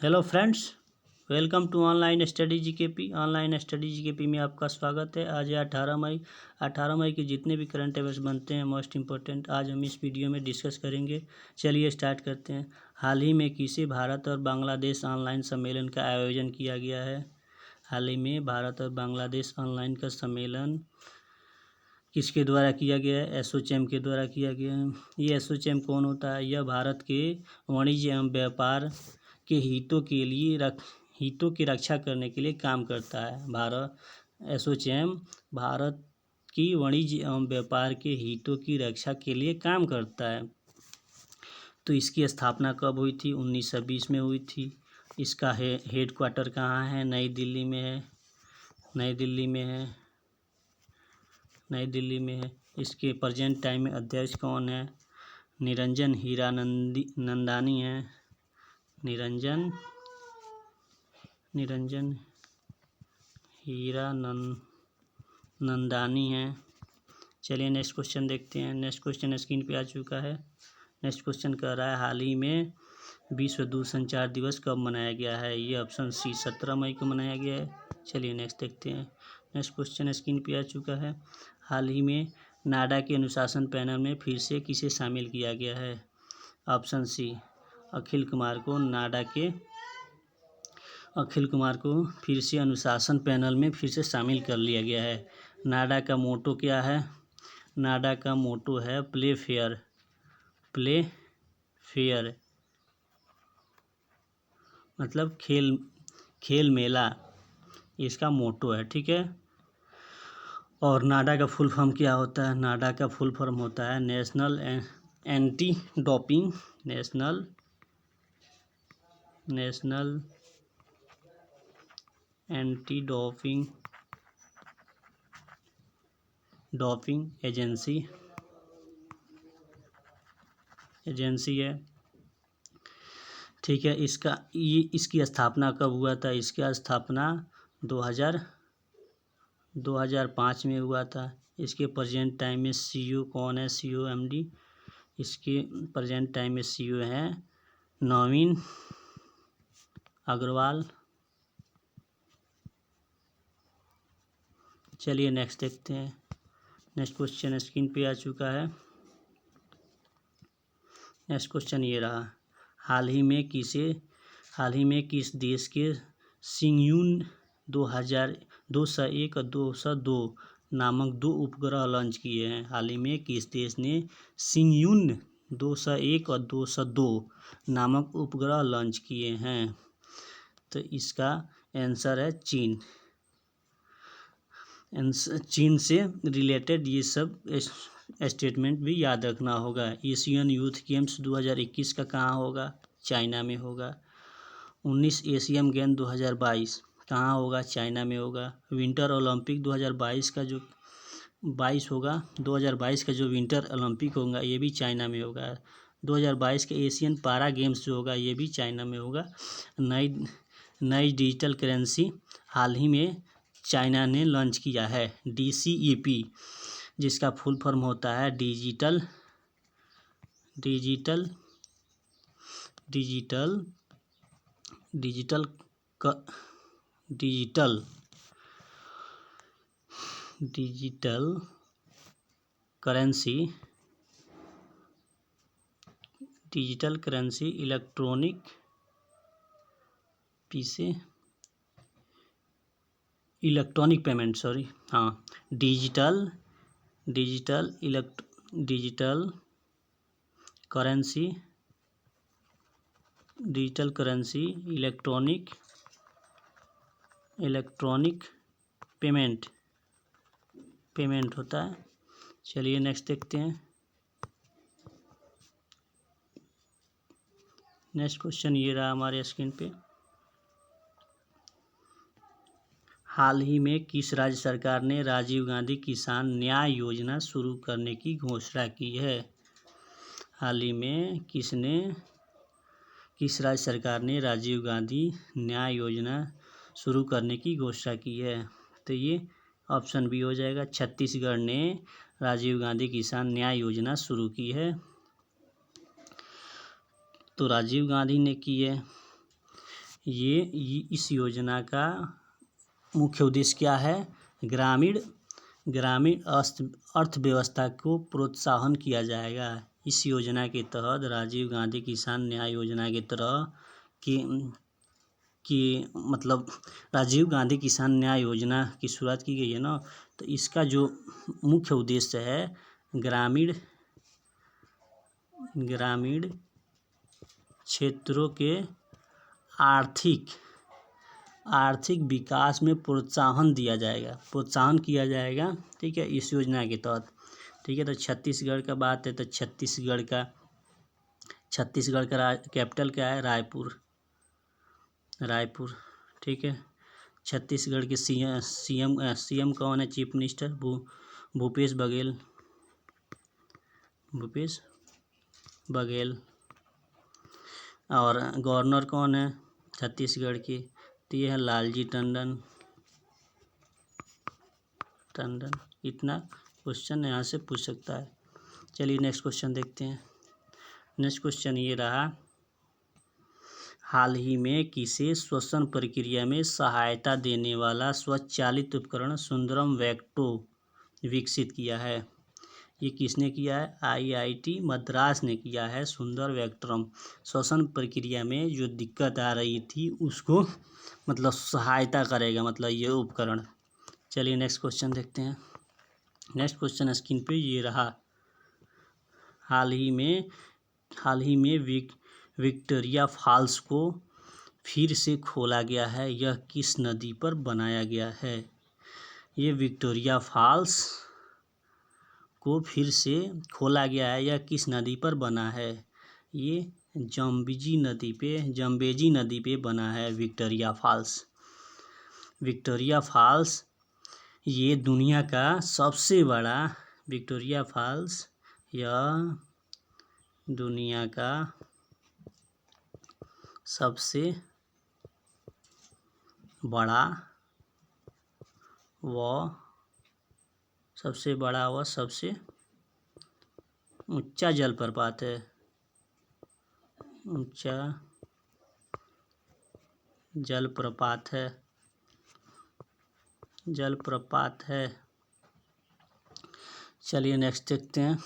Hello friends, welcome to online study GKP. Online study GKP में आपका स्वागत है। आज है 18 मई। 18 मई के जितने भी करंट अफेयर्स बनते हैं मोस्ट इंपॉर्टेंट, आज हम इस वीडियो में डिस्कस करेंगे। चलिए स्टार्ट करते हैं। हाल ही में किसे भारत और बांग्लादेश ऑनलाइन सम्मेलन का आयोजन किया गया है? हाल ही में भारत और बांग्लादेश ऑनलाइन का सम्मेलन किसके द्वारा किया गया है? एसोचैम के द्वारा किया गया है। ये एसोचैम कौन होता है? यह भारत के वाणिज्य एवं व्यापार के हितों की रक्षा करने के लिए काम करता है। एसोचैम भारत की वाणिज्य एवं व्यापार के हितों की रक्षा के लिए काम करता है। तो इसकी स्थापना कब हुई थी? 1920 में हुई थी। इसका हेड क्वार्टर कहाँ है? नई दिल्ली में है। नई दिल्ली में है। इसके प्रेजेंट टाइम में अध्यक्ष कौन है? निरंजन नंदानी है। निरंजन नंदानी है। चलिए नेक्स्ट क्वेश्चन देखते हैं। नेक्स्ट क्वेश्चन स्क्रीन पे आ चुका है। नेक्स्ट क्वेश्चन कह रहा है हाल ही में विश्व दूरसंचार दिवस कब मनाया गया है? ये ऑप्शन सी 17 मई को मनाया गया है। चलिए नेक्स्ट देखते हैं। नेक्स्ट क्वेश्चन स्क्रीन पे आ चुका है। हाल ही में नाडा के अनुशासन पैनल में फिर से किसे शामिल किया गया है? ऑप्शन सी अखिल कुमार को फिर से अनुशासन पैनल में फिर से शामिल कर लिया गया है। नाडा का मोटो क्या है? नाडा का मोटो है प्ले फेयर मतलब खेल मेला, इसका मोटो है। ठीक है। और नाडा का फुल फॉर्म क्या होता है? नाडा का फुल फॉर्म होता है national anti doping anti doping agency है। ठीक है। इसकी स्थापना कब हुआ था? इसका स्थापना 2005 में हुआ था। इसके प्रेजेंट टाइम में सीईओ कौन है? COMD। इसके प्रेजेंट टाइम में सीईओ है नवीन अग्रवाल। चलिए नेक्स्ट देखते हैं। नेक्स्ट क्वेश्चन स्क्रीन पे आ चुका है। नेक्स्ट क्वेश्चन ये रहा, हाल ही में किस देश के शिंगयून 201 और 202 नामक 2 उपग्रह लॉन्च किए हैं? हाल ही में किस देश ने शिंगयून 201 और 202 नामक उपग्रह लॉन्च किए हैं? तो इसका आंसर है चीन। चीन से रिलेटेड ये सब स्टेटमेंट भी याद रखना होगा। एशियन यूथ गेम्स 2021 का कहाँ होगा? चाइना में होगा। 19 एशियन गेम 2022 कहाँ होगा? चाइना में होगा। विंटर ओलंपिक 2022 का जो 2022 का जो विंटर ओलंपिक होगा ये भी चाइना में होगा। 2022 के एशियन पारा गेम्स जो होगा ये भी चाइना में होगा। नई डिजिटल करेंसी हाल ही में चाइना ने लॉन्च किया है DCEP, जिसका फुल फॉर्म होता है digital currency electronic payment digital currency electronic payment होता है। चलिए नेक्स्ट देखते हैं। नेक्स्ट क्वेश्चन ये रहा हमारे स्क्रीन पे, हाल ही में किस राज्य सरकार ने राजीव गांधी किसान न्याय योजना शुरू करने की घोषणा की है? हाल ही में किस राज्य सरकार ने राजीव गांधी न्याय योजना शुरू करने की घोषणा की है? तो ये ऑप्शन बी हो जाएगा। छत्तीसगढ़ ने राजीव गांधी किसान न्याय योजना शुरू की है। तो राजीव गांधी ने की है। इस योजना का मुख्य उद्देश्य क्या है? ग्रामीण अर्थव्यवस्था को प्रोत्साहन किया जाएगा। इस योजना के तहत राजीव गांधी किसान न्याय योजना के तरह कि मतलब राजीव गांधी किसान न्याय योजना की शुरुआत की गई है ना, तो इसका जो मुख्य उद्देश्य है ग्रामीण क्षेत्रों के आर्थिक विकास में प्रोत्साहन किया जाएगा। ठीक है, इस योजना के तहत। ठीक है, तो छत्तीसगढ़ का बात है तो छत्तीसगढ़ का कैपिटल क्या है? रायपुर। ठीक है, छत्तीसगढ़ के सीएम कौन है? Chief minister Bhupesh Baghel. और गवर्नर कौन है छत्तीसगढ़ के? तो ये है लालजी टंडन। इतना क्वेश्चन यहाँ से पूछ सकता है। चलिए नेक्स्ट क्वेश्चन देखते हैं। नेक्स्ट क्वेश्चन ये रहा, हाल ही में किसे श्वसन प्रक्रिया में सहायता देने वाला स्वचालित उपकरण सुंदरम वैक्टो विकसित किया है? ये किसने किया है? IIT मद्रास ने किया है सुंदर वैक्टरम। श्वसन प्रक्रिया में जो दिक्कत आ रही थी उसको मतलब सहायता करेगा मतलब ये उपकरण। चलिए नेक्स्ट क्वेश्चन देखते हैं। नेक्स्ट क्वेश्चन स्क्रीन पे ये रहा, हाल ही में विक्टोरिया फॉल्स को फिर से खोला गया है, यह किस नदी पर बनाया गया है? ये विक्टोरिया फॉल्स को फिर से खोला गया है, यह किस नदी पर बना है? ये जम्बेजी नदी पे बना है विक्टोरिया फॉल्स। ये दुनिया का सबसे बड़ा विक्टोरिया फॉल्स यह दुनिया का सबसे बड़ा व सबसे ऊंचा जलप्रपात है। चलिए नेक्स्ट देखते हैं।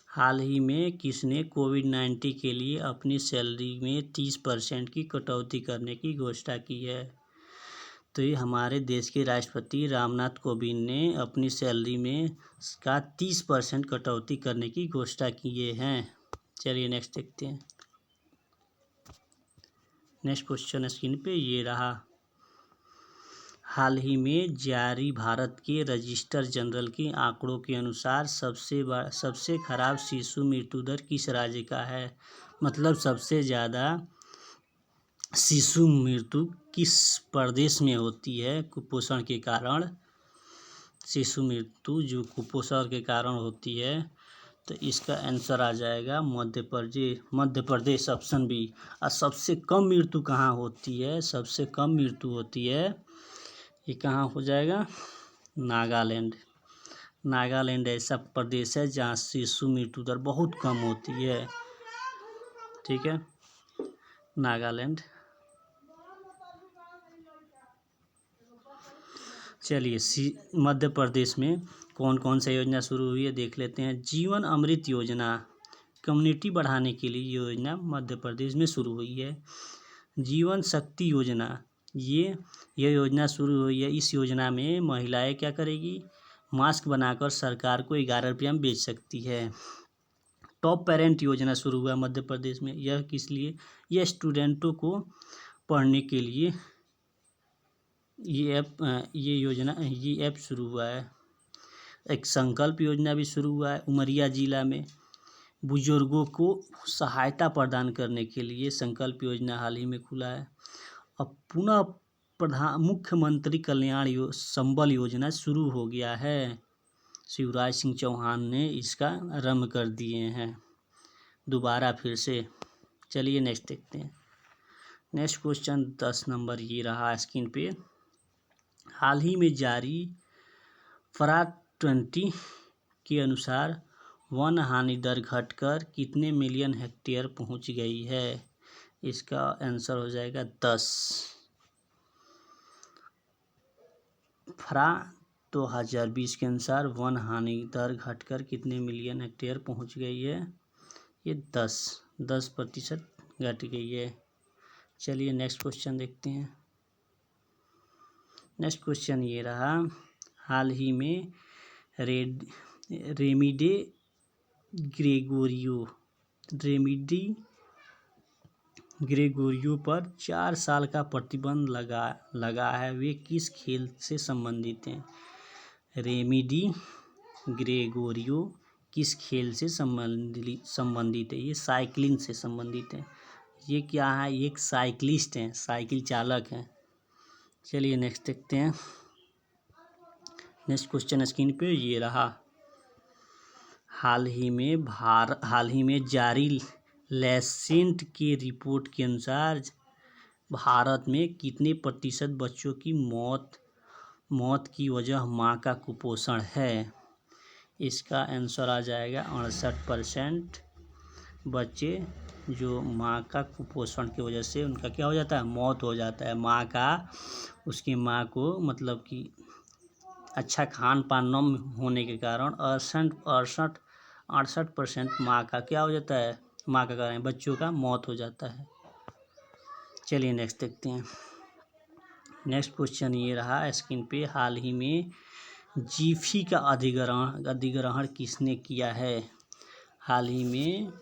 हाल ही में किसने कोविड-19 के लिए अपनी सैलरी में 30% की कटौती करने की घोषणा की है? तो ये हमारे देश के राष्ट्रपति रामनाथ कोविंद ने अपनी सैलरी में का 30% कटौती करने की घोषणा किए हैं। चलिए नेक्स्ट देखते हैं। नेक्स्ट क्वेश्चन स्क्रीन पे ये रहा, हाल ही में जारी भारत के रजिस्टर जनरल के आंकड़ों के अनुसार सबसे खराब शिशु मृत्यु दर किस राज्य का है? मतलब सबसे ज़्यादा शिशु मृत्यु किस प्रदेश में होती है कुपोषण के कारण? शिशु मृत्यु जो कुपोषण के कारण होती है, तो इसका आंसर आ जाएगा मध्य प्रदेश ऑप्शन बी। और सबसे कम मृत्यु कहाँ होती है? सबसे कम मृत्यु होती है, ये कहाँ हो जाएगा? नागालैंड ऐसा प्रदेश है जहाँ शिशु मृत्यु दर बहुत कम होती है। ठीक है, नागालैंड। चलिए मध्य प्रदेश में कौन कौन सा योजना शुरू हुई है देख लेते हैं। जीवन अमृत योजना कम्युनिटी बढ़ाने के लिए योजना मध्य प्रदेश में शुरू हुई है। जीवन शक्ति योजना ये योजना शुरू हुई है। इस योजना में महिलाएं क्या करेगी? मास्क बनाकर सरकार को 11 रुपये में बेच सकती है। टॉप पेरेंट योजना शुरू हुआ मध्य प्रदेश में, यह किस लिए? यह स्टूडेंटों को पढ़ने के लिए ये ऐप शुरू हुआ है। एक संकल्प योजना भी शुरू हुआ है उमरिया जिला में। बुजुर्गों को सहायता प्रदान करने के लिए संकल्प योजना हाल ही में खुला है। अब पुनः मुख्यमंत्री कल्याण संबल योजना शुरू हो गया है। शिवराज सिंह चौहान ने इसका आरंभ कर दिए हैं दोबारा फिर से। चलिए नेक्स्ट देखते हैं। नेक्स्ट क्वेश्चन 10 नंबर ये रहा स्क्रीन पे, हाल ही में जारी फरा 20 के अनुसार वन हानि दर घटकर कितने मिलियन हेक्टेयर पहुंच गई है? इसका आंसर हो जाएगा 10। फ्रा 2020 के अनुसार वन हानि दर घटकर कितने मिलियन हेक्टेयर पहुंच गई है? ये 10% घट गई है। चलिए नेक्स्ट क्वेश्चन देखते हैं। नेक्स्ट क्वेश्चन ये रहा, हाल ही में रेमिडी ग्रेगोरियो पर 4 साल का प्रतिबंध लगा है, वे किस खेल से संबंधित हैं? रेमिडी ग्रेगोरियो किस खेल से संबंधित है? ये साइकिलिंग से संबंधित है। ये क्या है? ये एक साइकिलिस्ट हैं, साइकिल चालक हैं। चलिए नेक्स्ट देखते हैं। नेक्स्ट क्वेश्चन स्क्रीन पे ये रहा, हाल ही में जारी लेसेंट के रिपोर्ट के अनुसार भारत में कितने प्रतिशत बच्चों की मौत की वजह मां का कुपोषण है? इसका आंसर आ जाएगा 68% बच्चे जो माँ का कुपोषण की वजह से उनका क्या हो जाता है? मौत हो जाता है। उसकी माँ को मतलब कि अच्छा खान पान न होने के कारण 68% माँ का क्या हो जाता है? माँ का कारण बच्चों का मौत हो जाता है। चलिए नेक्स्ट देखते हैं। नेक्स्ट क्वेश्चन ये रहा स्क्रीन पे, हाल ही में जीफी का अधिग्रहण किसने किया है? हाल ही में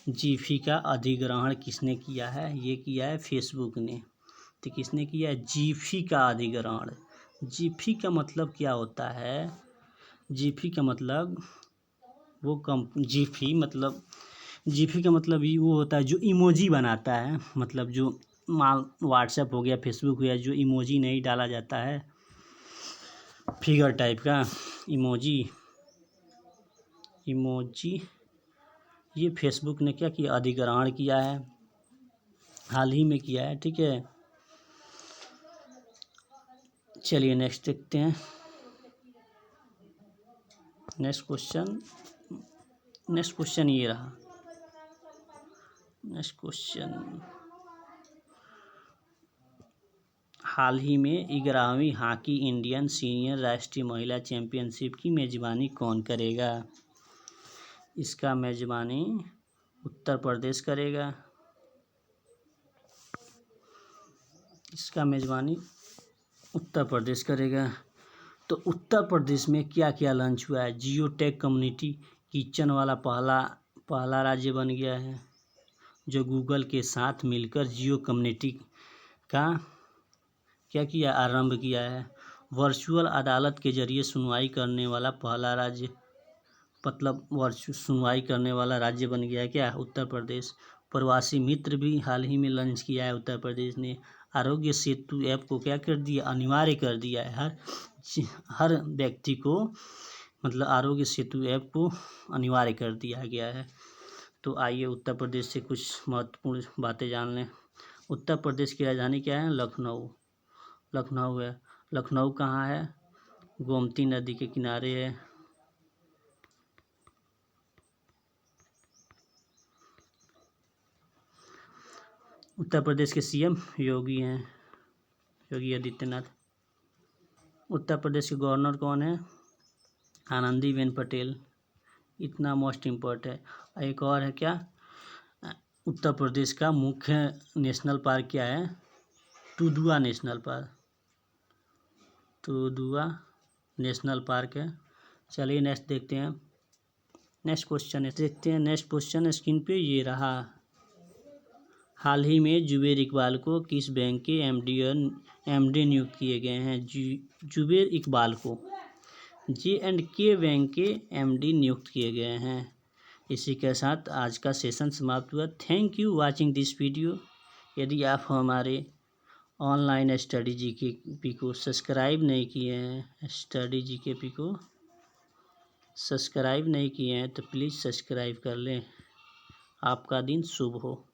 जीफी का अधिग्रहण किसने किया है? ये किया है फेसबुक ने। तो किसने किया है? जीफी का अधिग्रहण। जीफी का मतलब क्या होता है? जीफी का मतलब जीफी का मतलब ही वो होता है जो इमोजी बनाता है, मतलब जो व्हाट्सएप हो गया, फेसबुक हो गया, जो इमोजी नहीं डाला जाता है, फिगर टाइप का इमोजी, ये फेसबुक ने क्या किया? अधिग्रहण किया है, हाल ही में किया है। ठीक है, चलिए नेक्स्ट देखते हैं। नेक्स्ट क्वेश्चन ये रहा। नेक्स्ट क्वेश्चन, हाल ही में 11वीं हॉकी इंडियन सीनियर राष्ट्रीय महिला चैंपियनशिप की मेजबानी कौन करेगा? इसका मेजबानी उत्तर प्रदेश करेगा। तो उत्तर प्रदेश में क्या क्या लॉन्च हुआ है? जियो टेक कम्युनिटी किचन वाला पहला राज्य बन गया है, जो गूगल के साथ मिलकर जियो कम्युनिटी का क्या किया? आरंभ किया है। वर्चुअल अदालत के जरिए सुनवाई करने वाला पहला राज्य, मतलब सुनवाई करने वाला राज्य बन गया है क्या? उत्तर प्रदेश। प्रवासी मित्र भी हाल ही में लॉन्च किया है उत्तर प्रदेश ने। आरोग्य सेतु ऐप को क्या कर दिया? अनिवार्य कर दिया है। हर व्यक्ति को मतलब आरोग्य सेतु ऐप को अनिवार्य कर दिया गया है। तो आइए उत्तर प्रदेश से कुछ महत्वपूर्ण बातें जान लें। उत्तर प्रदेश की राजधानी क्या है? लखनऊ है। लखनऊ कहाँ है? गोमती नदी के किनारे है। उत्तर प्रदेश के सीएम योगी हैं, योगी आदित्यनाथ। उत्तर प्रदेश के गवर्नर कौन है? आनंदीबेन पटेल। इतना मोस्ट इम्पोर्टेंट है। एक और है क्या? उत्तर प्रदेश का मुख्य नेशनल पार्क क्या है? टुडुआ नेशनल पार्क है। चलिए नेक्स्ट देखते हैं। नेक्स्ट क्वेश्चन स्क्रीन पे ये रहा, हाल ही में जुबेर इकबाल को किस बैंक के एमडी नियुक्त किए गए हैं? जुबेर इकबाल को J&K बैंक के एमडी नियुक्त किए गए हैं। इसी के साथ आज का सेशन समाप्त हुआ। Thank you watching this video. यदि आप हमारे ऑनलाइन स्टडी जीकेपी को सब्सक्राइब नहीं किए हैं तो प्लीज़ सब्सक्राइब कर लें। आपका दिन शुभ हो।